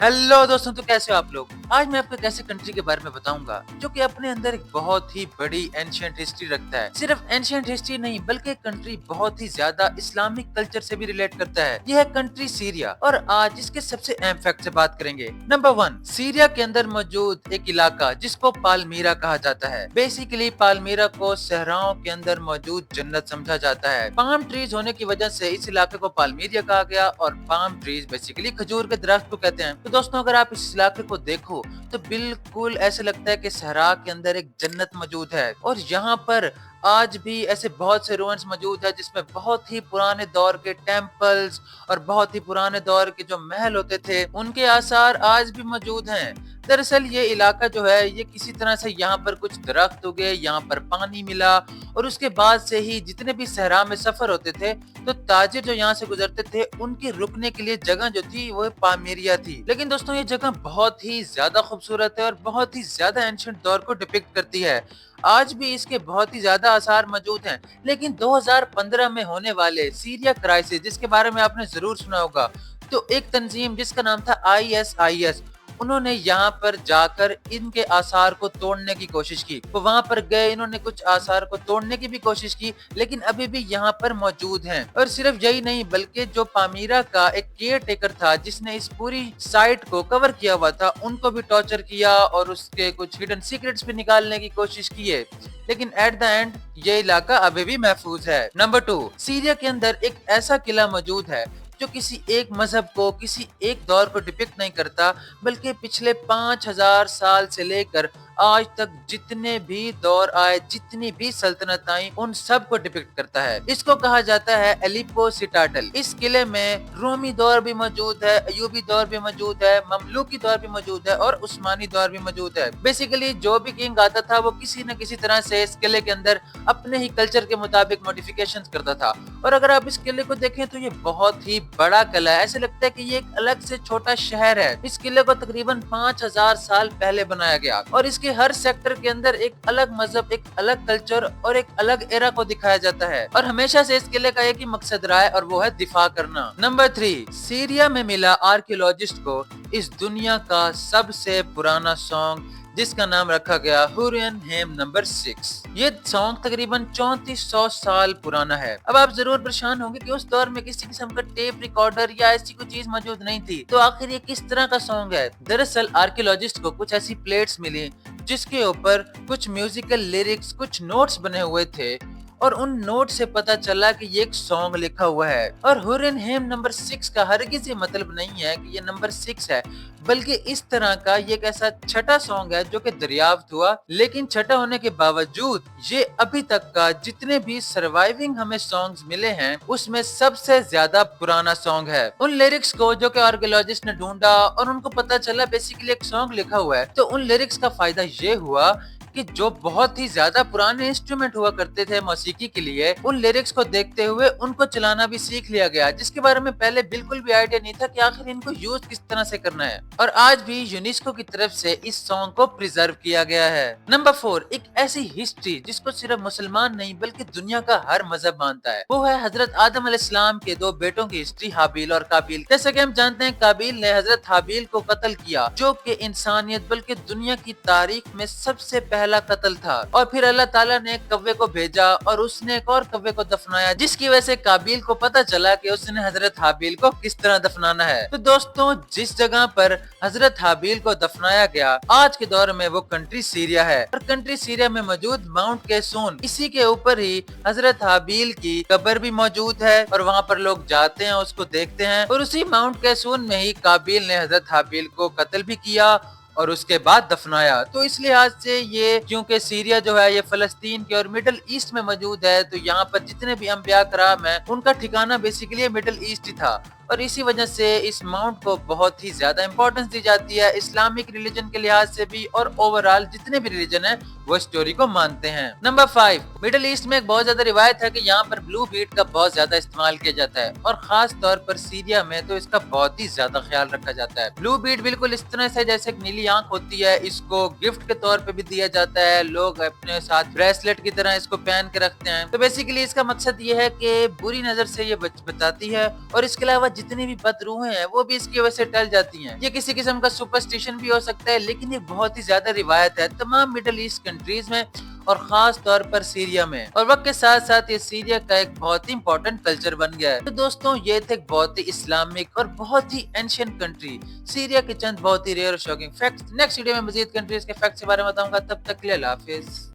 Hello दोस्तों, तो कैसे हो आप लोग। आज मैं आपको एक ऐसे कंट्री के बारे में बताऊंगा जो कि अपने अंदर एक बहुत ही बड़ी एंशिएंट हिस्ट्री रखता है। सिर्फ एंशिएंट हिस्ट्री नहीं बल्कि कंट्री बहुत ही ज्यादा इस्लामिक कल्चर से भी रिलेट करता है। यह है कंट्री सीरिया और आज इसके सबसे अहम फैक्ट से बात करेंगे। नंबर 1, सीरिया के अंदर मौजूद एक इलाका जिसको पालमीरा कहा जाता है। बेसिकली पालमीरा को सहराओं के अंदर मौजूद जन्नत समझा जाता है। पाम ट्रीज होने की वजह से इस इलाके को पालमीरिया कहा गया और पाम ट्रीज बेसिकली खजूर के दरख्त को कहते हैं। तो दोस्तों, अगर आप इस इलाके को देखो तो बिल्कुल ऐसे लगता है कि सहरा के अंदर एक जन्नत मौजूद है और यहाँ पर आज भी ऐसे बहुत से रुइंस मौजूद है जिसमें बहुत ही पुराने दौर के टेम्पल्स और बहुत ही पुराने दौर के जो महल होते थे उनके आसार आज भी मौजूद हैं। दरअसल ये इलाका जो है ये किसी तरह से यहाँ पर कुछ दरख्त उगे, यहाँ पर पानी मिला और उसके बाद से ही जितने भी सहरा में सफर होते थे तो ताजिर जो यहाँ से गुजरते थे उनके रुकने के लिए जगह जो थी वो पालमीरिया थी। लेकिन दोस्तों, ये जगह बहुत ही ज्यादा खूबसूरत है और बहुत ही ज्यादा एंशिएंट दौर को डिपिक्ट करती है। आज भी इसके बहुत ही ज्यादा आसार मौजूद हैं। लेकिन 2015 में होने वाले सीरिया क्राइसिस जिसके बारे में आपने जरूर सुना होगा, तो एक तंजीम जिसका नाम था ISIS, उन्होंने यहाँ पर जाकर इनके आसार को तोड़ने की कोशिश की। वो वहां पर गए, इन्होंने कुछ आसार को तोड़ने की भी कोशिश की लेकिन अभी भी यहाँ पर मौजूद हैं। और सिर्फ यही नहीं बल्कि जो पामीरा का एक केयर टेकर था जिसने इस पूरी साइट को कवर किया हुआ था उनको भी टॉर्चर किया और उसके कुछ हिडन सीक्रेट्स भी निकालने की कोशिश की है। लेकिन एट द एंड ये इलाका अभी भी महफूज है। नंबर 2, सीरिया के अंदर एक ऐसा किला मौजूद है जो किसी एक मजहब को, किसी एक दौर को डिपिक्ट नहीं करता बल्कि पिछले 5000 साल से लेकर आज तक जितने भी दौर आए, जितनी भी सल्तनत आई, उन सब को डिपिक्ट करता है। इसको कहा जाता है एलिपो सिटाडल। इस किले में रोमी दौर भी मौजूद है, अयूबी दौर भी मौजूद है, ममलूकी दौर भी मौजूद है और उस्मानी दौर भी मौजूद है। बेसिकली जो भी किंग आता था वो किसी न किसी तरह से इस किले के अंदर अपने ही कल्चर के मुताबिक मॉडिफिकेशंस करता था। और अगर आप इस किले को देखें तो ये बहुत ही बड़ा किला है। ऐसे लगता है कि ये एक अलग से छोटा शहर है। इस किले को तकरीबन 5000 साल पहले बनाया गया और इसके हर सेक्टर के अंदर एक अलग मजहब, एक अलग कल्चर और एक अलग एरा को दिखाया जाता है। और हमेशा से इस किले का एक ही मकसद रहा है और वो है दिफा करना। नंबर 3, सीरिया में मिला आर्कियोलॉजिस्ट को इस दुनिया का सबसे पुराना सॉन्ग जिसका नाम रखा गया हुरियन हेम नंबर 6। ये सॉन्ग तकरीबन 3400 साल पुराना है। अब आप जरूर परेशान होंगे कि उस दौर में किसी किस्म का टेप रिकॉर्डर या ऐसी कोई चीज मौजूद नहीं थी, तो आखिर ये किस तरह का सॉन्ग है। दरअसल आर्कियोलॉजिस्ट को कुछ ऐसी प्लेट्स मिली जिसके ऊपर कुछ म्यूजिकल लिरिक्स, कुछ नोट्स बने हुए थे और उन नोट से पता चला कि ये एक सॉन्ग लिखा हुआ है। और हुरियन हेम नंबर 6 का हरगिज ये मतलब नहीं है कि ये नंबर 6 है, बल्कि इस तरह का ये एक ऐसा छठा सॉन्ग है जो कि दरियाफ्त हुआ। लेकिन छठा होने के बावजूद ये अभी तक का जितने भी सर्वाइविंग हमें सॉन्ग्स मिले हैं उसमें सबसे ज्यादा पुराना सॉन्ग है। उन लिरिक्स को जो कि आर्कियोलॉजिस्ट ने ढूंढा और उनको पता चला बेसिकली एक सॉन्ग लिखा हुआ है, तो उन लिरिक्स का फायदा ये हुआ कि जो बहुत ही ज्यादा पुराने इंस्ट्रूमेंट हुआ करते थे मौसीकी के लिए, उन लिरिक्स को देखते हुए उनको चलाना भी सीख लिया गया, जिसके बारे में पहले बिल्कुल भी आइडिया नहीं था कि आखिर इनको यूज किस तरह से करना है। और आज भी यूनेस्को की तरफ से इस सॉन्ग को प्रिजर्व किया गया है। नंबर 4, एक ऐसी हिस्ट्री जिसको सिर्फ मुसलमान नहीं बल्कि दुनिया का हर मजहब मानता है, वो है हजरत आदम अलैहिस्सलाम के 2 बेटों की हिस्ट्री, हाबिल और काबिल। जैसा कि हम जानते हैं काबिल ने हजरत हाबिल को कत्ल किया जो कि इंसानियत बल्कि दुनिया की तारीख में सबसे पहला कत्ल था। और फिर अल्लाह ताला ने एक कव्वे को भेजा और उसने एक और कव्वे को दफनाया, जिसकी वजह से काबिल को पता चला कि उसने हजरत हाबिल को किस तरह दफनाना है। तो दोस्तों, जिस जगह पर हजरत हाबिल को दफनाया गया आज के दौर में वो कंट्री सीरिया है। और कंट्री सीरिया में मौजूद माउंट कैसून, इसी के ऊपर ही हजरत हाबिल की कब्र भी मौजूद है और वहाँ पर लोग जाते हैं, उसको देखते हैं। और उसी माउंट कैसून में ही काबिल ने हजरत हाबिल को कत्ल भी किया और उसके बाद दफनाया। तो इस लिहाज से ये, क्योंकि सीरिया जो है ये फलस्तीन के और मिडिल ईस्ट में मौजूद है, तो यहाँ पर जितने भी अंबिया कराम हैं उनका ठिकाना बेसिकली मिडिल ईस्ट ही था। और इसी वजह से इस माउंट को बहुत ही ज्यादा इंपॉर्टेंस दी जाती है इस्लामिक रिलीजन के लिहाज से भी, और ओवरऑल जितने भी रिलीजन है वो स्टोरी को मानते हैं। नंबर 5, मिडिल ईस्ट में एक बहुत ज्यादा रिवायत है कि यहाँ पर ब्लू बीट का बहुत ज्यादा इस्तेमाल किया जाता है और खास तौर पर सीरिया में तो इसका बहुत ही ज्यादा ख्याल रखा जाता है। ब्लू बीट बिल्कुल इस तरह से जैसे एक नीली आंख होती है, इसको गिफ्ट के तौर पे भी दिया जाता है। लोग अपने साथ ब्रेसलेट की तरह इसको पहन के रखते हैं। तो बेसिकली इसका मकसद ये है कि बुरी नजर से ये बचाती है। और इसके अलावा जितनी भी बदरूहें हैं वो भी इसकी वजह से टल जाती हैं। ये किसी किस्म का सुपरस्टिशन भी हो सकता है, लेकिन ये बहुत ही ज्यादा रिवायत है तमाम मिडिल ईस्ट कंट्रीज में और खास तौर पर सीरिया में। और वक्त के साथ साथ ये सीरिया का एक बहुत ही इंपॉर्टेंट कल्चर बन गया है। तो दोस्तों ये थे एक बहुत ही इस्लामिक और बहुत ही एंशिएंट कंट्री सीरिया के चंद बहुत ही रेयर और शॉकिंग फैक्ट्स। नेक्स्ट वीडियो में मजीद कंट्रीज के फैक्ट्स के बारे में बताऊंगा। तब तक के लिए अल्लाह हाफिज।